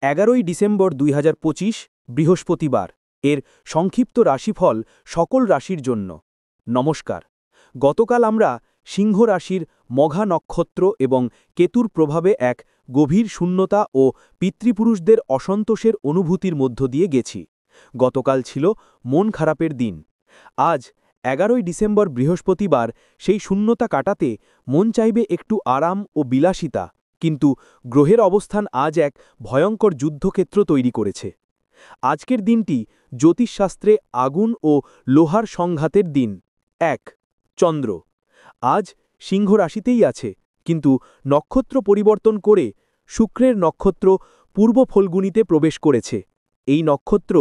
11ই December 2025 বৃহস্পতিবার এর সংক্ষিপ্ত রাশিফল সকল রাশির জন্য। নমস্কার। গতকাল আমরা সিংহ রাশির মঘা নক্ষত্র এবং কেতুর প্রভাবে এক গভীর শূন্যতা ও পিতৃপুরুষদের অসন্তোষের অনুভূতির মধ্য দিয়ে গেছি। গতকাল ছিল মন খারাপের দিন। আজ 11ই ডিসেম্বর বৃহস্পতিবার সেই শূন্যতা কাটাতে মন চাইবে একটু আরাম ও বিলাসিতা, কিন্তু গ্রহের অবস্থান আজ এক ভয়ঙ্কর যুদ্ধক্ষেত্র তৈরি করেছে। আজকের দিনটি জ্যোতিষশাস্ত্রে আগুন ও লোহার সংঘাতের দিন। 1. চন্দ্র আজ সিংহ রাশিতেই আছে, কিন্তু নক্ষত্র পরিবর্তন করে শুক্রের নক্ষত্র পূর্ব ফল্গুনীতে প্রবেশ করেছে। এই নক্ষত্র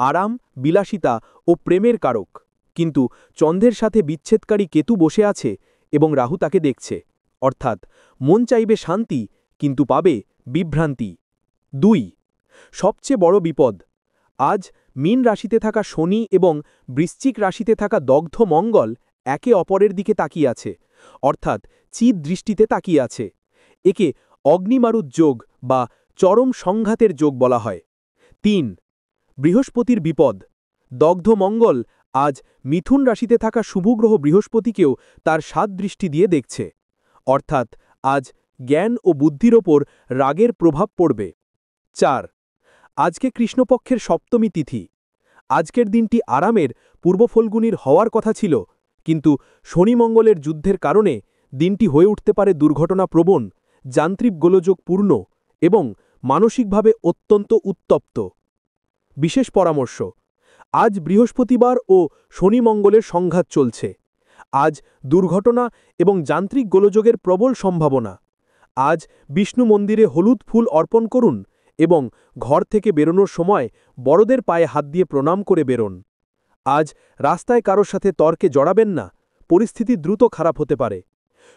আরাম, বিলাসিতা ও প্রেমের কারক, কিন্তু চন্দ্রের সাথে বিচ্ছেদকারী কেতু বসে আছে এবং রাহু তাকে দেখছে। অর্থাৎ মন চাইবে শান্তি, কিন্তু পাবে বিভ্রান্তি। 2. সবচেয়ে বড় বিপদ আজ মীন রাশিতে থাকা শনি এবং বৃশ্চিক রাশিতে থাকা দগ্ধ মঙ্গল একে অপরের দিকে তাকিয়ে আছে, অর্থাৎ চিৎ দৃষ্টিতে তাকিয়ে আছে। একে অগ্নিমারুত যোগ বা চরম সংঘাতের যোগ বলা হয়। 3. বৃহস্পতির বিপদ দগ্ধ মঙ্গল আজ মিথুন রাশিতে থাকা শুভগ্রহ বৃহস্পতিকেও তার 7 দৃষ্টি দিয়ে দেখছে, অর্থাৎ আজ জ্ঞান ও বুদ্ধির ওপর রাগের প্রভাব পড়বে। 4. আজকে কৃষ্ণপক্ষের সপ্তমী তিথি। আজকের দিনটি আরামের পূর্ব ফল্গুনীর হওয়ার কথা ছিল, কিন্তু শনি মঙ্গলের যুদ্ধের কারণে দিনটি হয়ে উঠতে পারে দুর্ঘটনাপ্রবণ, যান্ত্রিক গোলযোগপূর্ণ এবং মানসিকভাবে অত্যন্ত উত্তপ্ত। বিশেষ পরামর্শ আজ বৃহস্পতিবার ও শনি মঙ্গলের সংঘাত চলছে। আজ দুর্ঘটনা এবং যান্ত্রিক গোলযোগের প্রবল সম্ভাবনা। আজ বিষ্ণু মন্দিরে হলুদ ফুল অর্পণ করুন এবং ঘর থেকে বেরোনোর সময় বড়দের পায়ে হাত দিয়ে প্রণাম করে বেরোন। আজ রাস্তায় কারোর সাথে তর্কে জড়াবেন না, পরিস্থিতি দ্রুত খারাপ হতে পারে।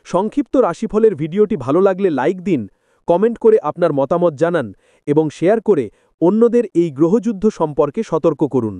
সংক্ষিপ্ত রাশিফলের ভিডিওটি ভালো লাগলে লাইক দিন, কমেন্ট করে আপনার মতামত জানান এবং শেয়ার করে অন্যদের এই গ্রহযুদ্ধ সম্পর্কে সতর্ক করুন।